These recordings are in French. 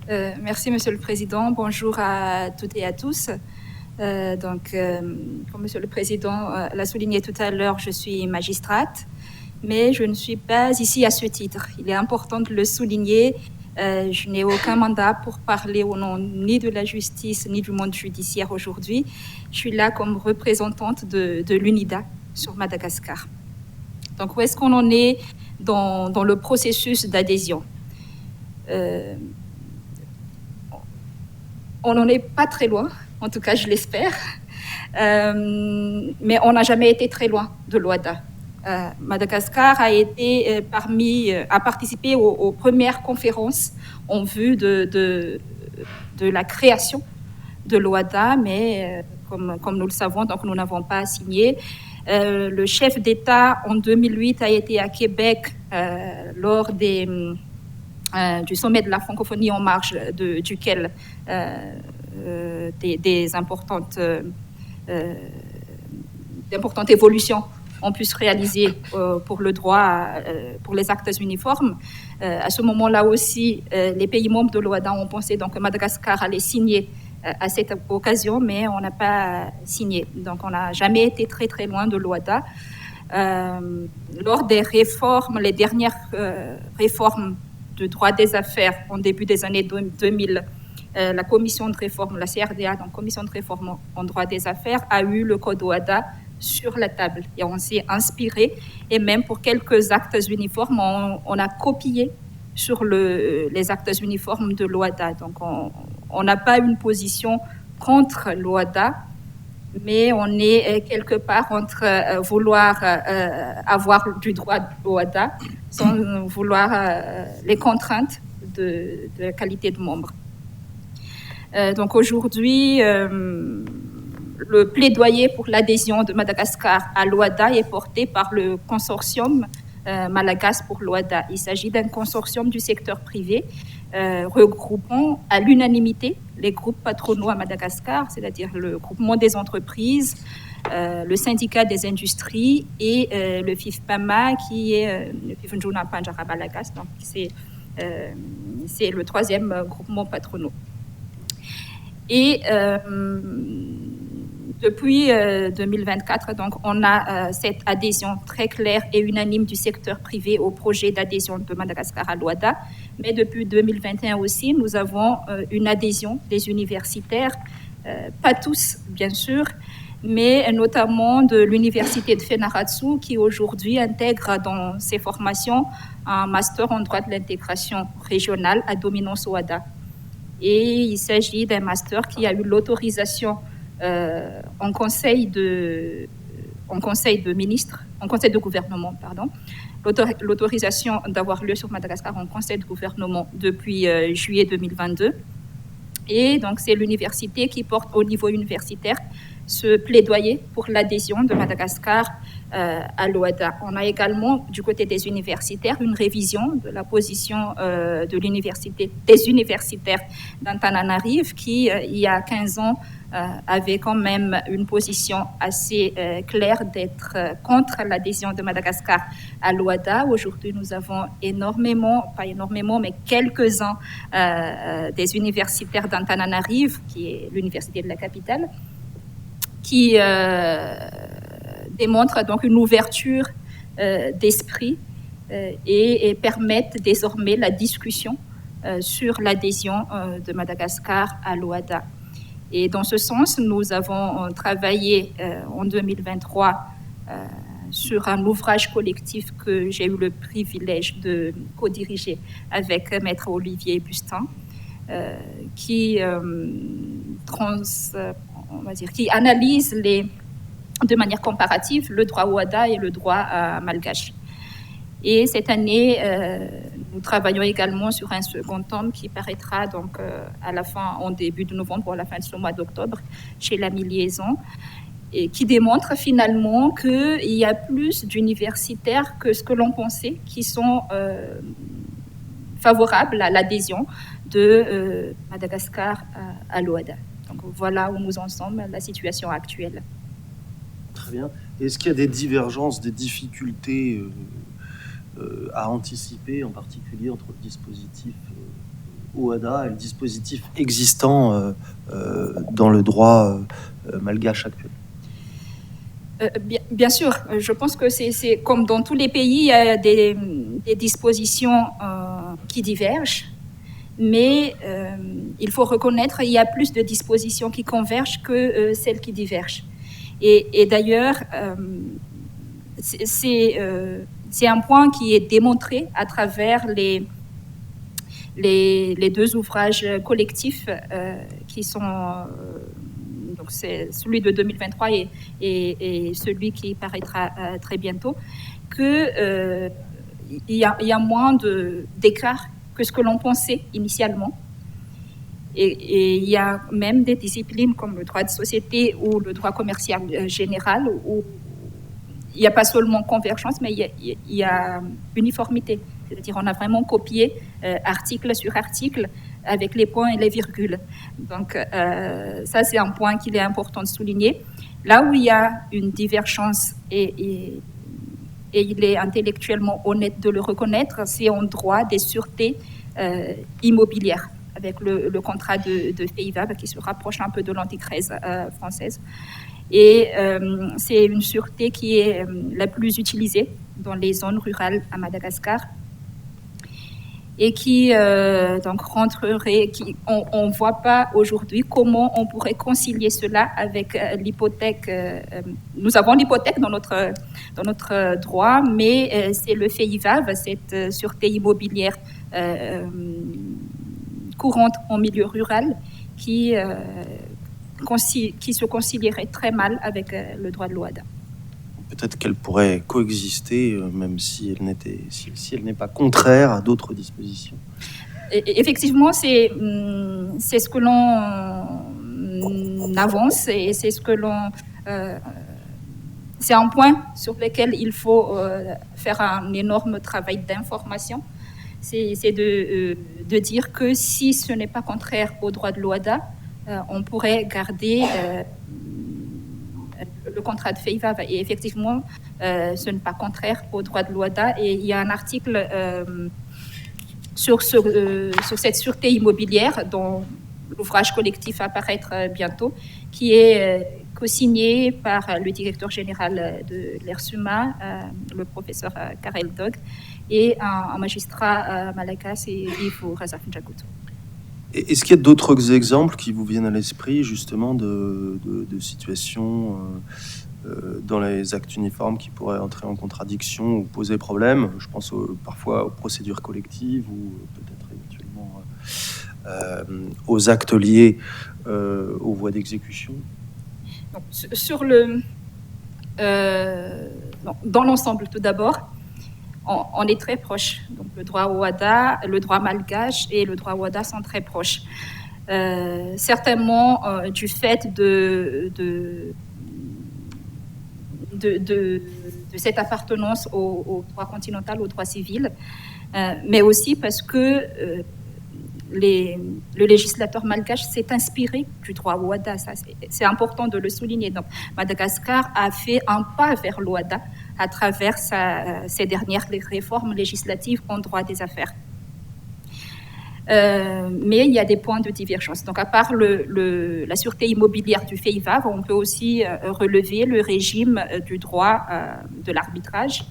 Merci, Monsieur le Président. Bonjour à toutes et à tous. Comme Monsieur le Président l'a souligné tout à l'heure, je suis magistrate, mais je ne suis pas ici à ce titre. Il est important de le souligner. Je n'ai aucun mandat pour parler au nom ni de la justice ni du monde judiciaire aujourd'hui. Je suis là comme représentante de l'UNIDA sur Madagascar. Donc, où est-ce qu'on en est dans le processus d'adhésion? On n'en est pas très loin, en tout cas je l'espère, mais on n'a jamais été très loin de l'OADA. Madagascar a participé aux premières conférences en vue de la création de l'OADA, mais comme nous le savons, donc nous n'avons pas signé. Le chef d'État en 2008 a été à Québec lors du sommet de la francophonie en marge duquel des importantes évolutions ont pu se réaliser pour le droit, pour les actes uniformes. À ce moment-là aussi, les pays membres de l'OADA ont pensé donc, que Madagascar allait signer à cette occasion, mais on n'a pas signé. Donc on n'a jamais été très très loin de l'OADA. Lors des réformes, les dernières réformes de droit des affaires en début des années 2000, la commission de réforme, la CRDA, donc commission de réforme en droit des affaires, a eu le code OADA sur la table et on s'est inspiré, et même pour quelques actes uniformes, on a copié sur les actes uniformes de l'OADA. Donc on n'a pas une position contre l'OADA, mais on est quelque part entre vouloir avoir du droit de l'OADA sans vouloir les contraintes de la qualité de membre. Donc aujourd'hui, le plaidoyer pour l'adhésion de Madagascar à l'OADA est porté par le consortium Malagasy pour l'OADA. Il s'agit d'un consortium du secteur privé regroupant à l'unanimité les groupes patronaux à Madagascar, c'est-à-dire le groupement des entreprises, le syndicat des industries et le FIFPAMA, qui est le Fifunjuna Panjara Balagas, donc c'est le troisième groupement patronaux. Et depuis 2024, donc, on a cette adhésion très claire et unanime du secteur privé au projet d'adhésion de Madagascar à l'OADA. Mais depuis 2021 aussi, nous avons une adhésion des universitaires, pas tous bien sûr, mais notamment de l'université de Fenaratsu qui aujourd'hui intègre dans ses formations un master en droit de l'intégration régionale à dominance OADA. Et il s'agit d'un master qui a eu l'autorisation en conseil de ministres, en conseil de gouvernement, pardon, l'autorisation d'avoir lieu sur Madagascar en conseil de gouvernement depuis juillet 2022. Et donc, c'est l'université qui porte au niveau universitaire ce plaidoyer pour l'adhésion de Madagascar à l'OADA. On a également, du côté des universitaires, une révision de la position des universitaires d'Antananarive qui, il y a 15 ans, avait quand même une position assez claire d'être contre l'adhésion de Madagascar à l'OADA. Aujourd'hui, nous avons pas énormément, mais quelques-uns des universitaires d'Antananarive, qui est l'université de la capitale, qui démontrent donc une ouverture d'esprit et permettent désormais la discussion sur l'adhésion de Madagascar à l'OADA. Et dans ce sens, nous avons travaillé en 2023 sur un ouvrage collectif que j'ai eu le privilège de co-diriger avec Maître Olivier Bustin, qui analyse de manière comparative le droit OADA et le droit malgache. Et cette année, nous travaillons également sur un second tome qui paraîtra donc en début de novembre ou à la fin de ce mois d'octobre chez l'Ami Liaison, et qui démontre finalement qu'il y a plus d'universitaires que ce que l'on pensait qui sont favorables à l'adhésion de Madagascar à l'OADA. Donc voilà où nous en sommes, la situation actuelle. Très bien. Est-ce qu'il y a des divergences, des difficultés à anticiper, en particulier entre le dispositif OHADA et le dispositif existant dans le droit malgache actuel? Bien sûr, je pense que c'est comme dans tous les pays, il y a des dispositions qui divergent, mais il faut reconnaître qu'il y a plus de dispositions qui convergent que celles qui divergent. Et d'ailleurs, c'est un point qui est démontré à travers les deux ouvrages collectifs qui sont... donc c'est celui de 2023 et celui qui paraîtra très bientôt, qu'il y a moins d'écart que ce que l'on pensait initialement. Et il y a même des disciplines comme le droit de société ou le droit commercial général où il n'y a pas seulement convergence, mais il y a uniformité. C'est-à-dire on a vraiment copié article sur article avec les points et les virgules. Donc ça, c'est un point qu'il est important de souligner. Là où il y a une divergence et il est intellectuellement honnête de le reconnaître, c'est en droit des sûretés immobilières, avec le contrat de FEIVAV qui se rapproche un peu de l'anti-13 française. Et c'est une sûreté qui est la plus utilisée dans les zones rurales à Madagascar et qui donc rentrerait, on ne voit pas aujourd'hui comment on pourrait concilier cela avec l'hypothèque. Nous avons l'hypothèque dans notre droit, mais c'est le FEIVAV, cette sûreté immobilière courante en milieu rural qui se concilierait très mal avec le droit de l'OHADA. Peut-être qu'elle pourrait coexister, même si elle n'est pas contraire à d'autres dispositions. Et effectivement, c'est ce que l'on avance et c'est ce que l'on... c'est un point sur lequel il faut faire un énorme travail d'information. C'est de dire que si ce n'est pas contraire au droit de l'OHADA, on pourrait garder le contrat de FEIVAV. Et effectivement, ce n'est pas contraire au droit de l'OHADA. Et il y a un article sur cette sûreté immobilière dont l'ouvrage collectif va apparaître bientôt, qui est co-signé par le directeur général de l'ERSUMA, le professeur Karel Dog, et un magistrat malagasy, Ivo Razafnjakutu. Est-ce qu'il y a d'autres exemples qui vous viennent à l'esprit, justement, de situations dans les actes uniformes qui pourraient entrer en contradiction ou poser problème? Je pense parfois aux procédures collectives ou peut-être éventuellement aux actes liés aux voies d'exécution. Donc, dans l'ensemble, tout d'abord, on est très proches. Donc, le droit OHADA, le droit malgache et le droit OHADA sont très proches. Certainement du fait de cette appartenance au droit continental, au droit civil, mais aussi parce que le législateur malgache s'est inspiré du droit OHADA. Ça, c'est important de le souligner. Donc, Madagascar a fait un pas vers l'OHADA à travers ses dernières réformes législatives en droit des affaires. Mais il y a des points de divergence. Donc, à part la sûreté immobilière du FEIVAV, on peut aussi relever le régime du droit de l'arbitrage,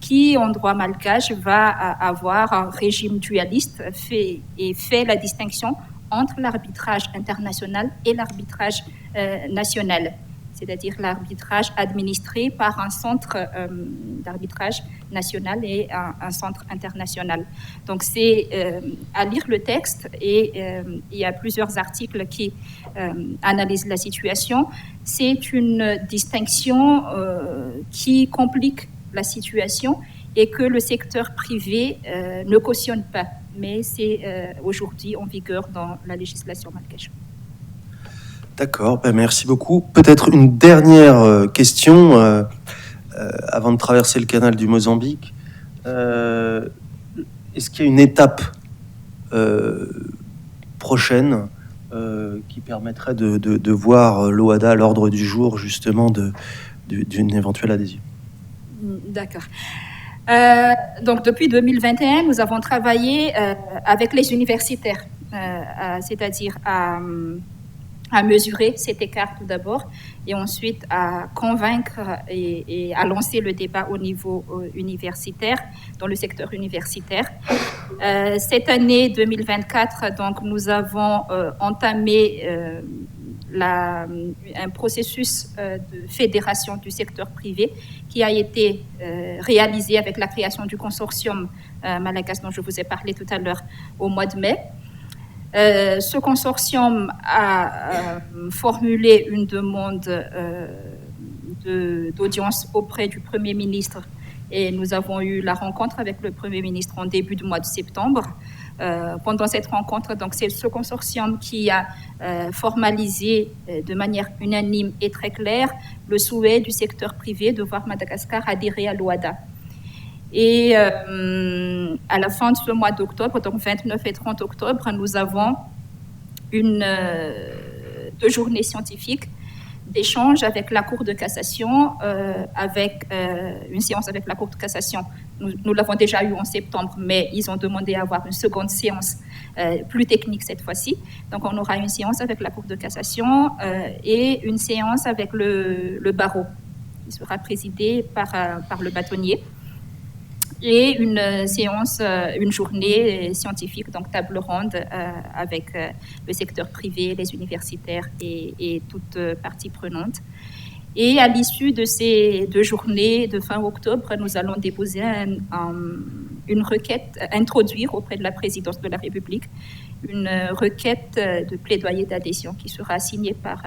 qui, en droit malgache, va avoir un régime dualiste fait la distinction entre l'arbitrage international et l'arbitrage national, c'est-à-dire l'arbitrage administré par un centre d'arbitrage national et un centre international. Donc, c'est à lire le texte et il y a plusieurs articles qui analysent la situation. C'est une distinction qui complique la situation et que le secteur privé ne cautionne pas, mais c'est aujourd'hui en vigueur dans la législation malgache. D'accord, merci beaucoup. Peut-être une dernière question avant de traverser le canal du Mozambique. Est-ce qu'il y a une étape prochaine qui permettrait de voir l'OHADA à l'ordre du jour justement d'une éventuelle adhésion? D'accord. Donc, depuis 2021, nous avons travaillé avec les universitaires, c'est-à-dire à mesurer cet écart tout d'abord, et ensuite à convaincre et à lancer le débat au niveau universitaire, dans le secteur universitaire. Cette année 2024, donc, nous avons entamé un processus de fédération du secteur privé qui a été réalisé avec la création du consortium Malagasy dont je vous ai parlé tout à l'heure au mois de mai. Ce consortium a formulé une demande d'audience auprès du Premier ministre et nous avons eu la rencontre avec le Premier ministre en début du mois de septembre. Pendant cette rencontre, donc c'est ce consortium qui a formalisé de manière unanime et très claire le souhait du secteur privé de voir Madagascar adhérer à l'OHADA. Et à la fin de ce mois d'octobre, donc 29 et 30 octobre, nous avons deux journées scientifiques d'échange avec la Cour de cassation, avec une séance avec la Cour de cassation. Nous l'avons déjà eu en septembre, mais ils ont demandé à avoir une seconde séance plus technique cette fois-ci. Donc, on aura une séance avec la Cour de cassation et une séance avec le barreau, qui sera présidée par le bâtonnier. Et une séance, une journée scientifique, donc table ronde avec le secteur privé, les universitaires et toutes parties prenantes. Et à l'issue de ces 2 journées de fin octobre, nous allons déposer une requête, introduire auprès de la présidence de la République une requête de plaidoyer d'adhésion qui sera signée par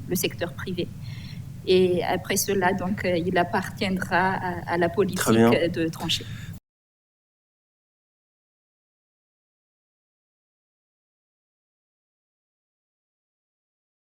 le secteur privé. Et après cela, donc, il appartiendra à la politique de trancher.